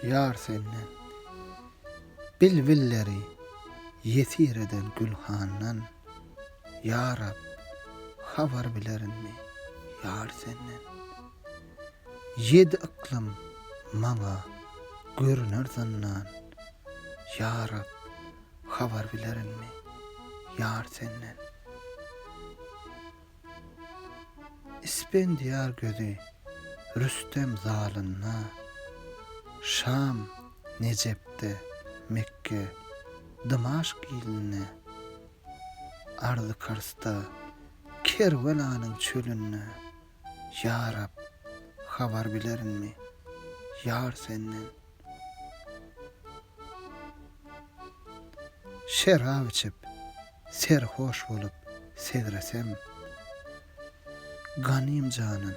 Yar senden bilbilleri yetir eden gülhandan. Ya Rab, habar bilerinmi yar senden? Yedi ıklım maňa görüner zannan. Ya Rab, habar bilerinmi yar senden? İspendiyar gözü Rüstem zalynna, Şam, Necep'te, Mekke, Dımaşk iline, ardı Kars'ta, Kervelanyň çölüne. Ya Rab, habar bilerinmi yar senden? Şerab içip, serhoş bolup sedresem, ganym janyn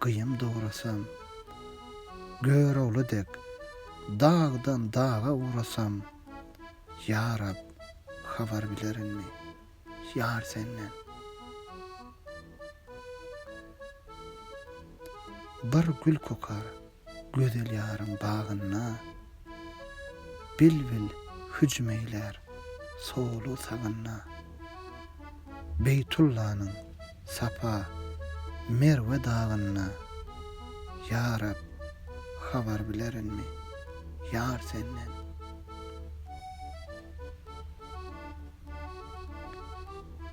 gıyım doğrasam, görowludek dağdan dağa uğrasam. Ya Rab, habar bilerinmi yar senden? Bir gül kokar gözel yarın bağına, bilbil hücmeyler soğulu sagynna. Beytullah'nın Safa, Merve dağına. Ya Rab, habar bilerinmi yar senden?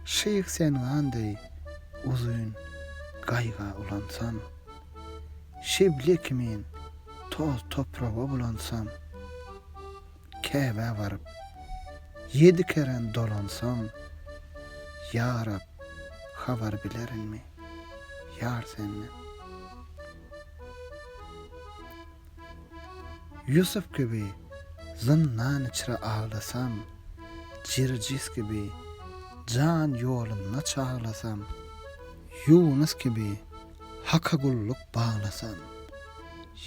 Şeyh Senvandy uzun gaýga ulansam, şeblekmin toz toprağa bulansam, Käbe varıp 7 keren dolansam. Ya Rab, habar bilerinmi yar senden? Yusuf gibi zınnan içre ağlasam, Circis gibi can yoluna çağlasam, Yunus gibi haka gulluk bağlasam.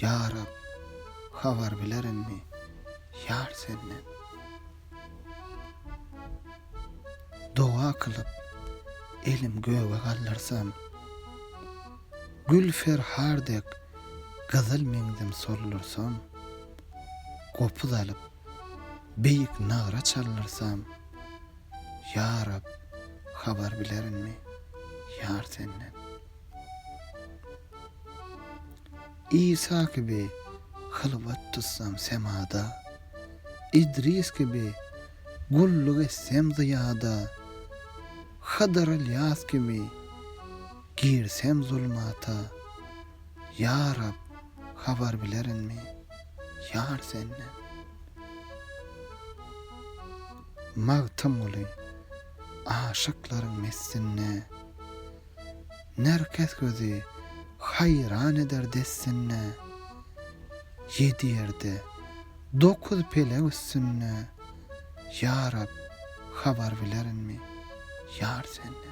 Ya Rab, habar bilerinmi yar senden? Doğa kılıp elim göğe gallarsam, gül ferhardek gazel meňdim sorulursam, gopuz alıp beyik nara çallarsam. Ya Rab, habar bilerinmi yar senden? İsa gibi hılvat tutsam semada, İdris gibi gulluk etsem ziyada, Hadar Ilyas gibi girsem zulmata. Ya Rab, habar bilerinmi yar senden? Magtym uly aşyklaryň messinne, nerkes gözi hayran eder dessinne. 7 ýerde 9 pelek üstünne. Ya Rab, habar bilerinmi yar senden?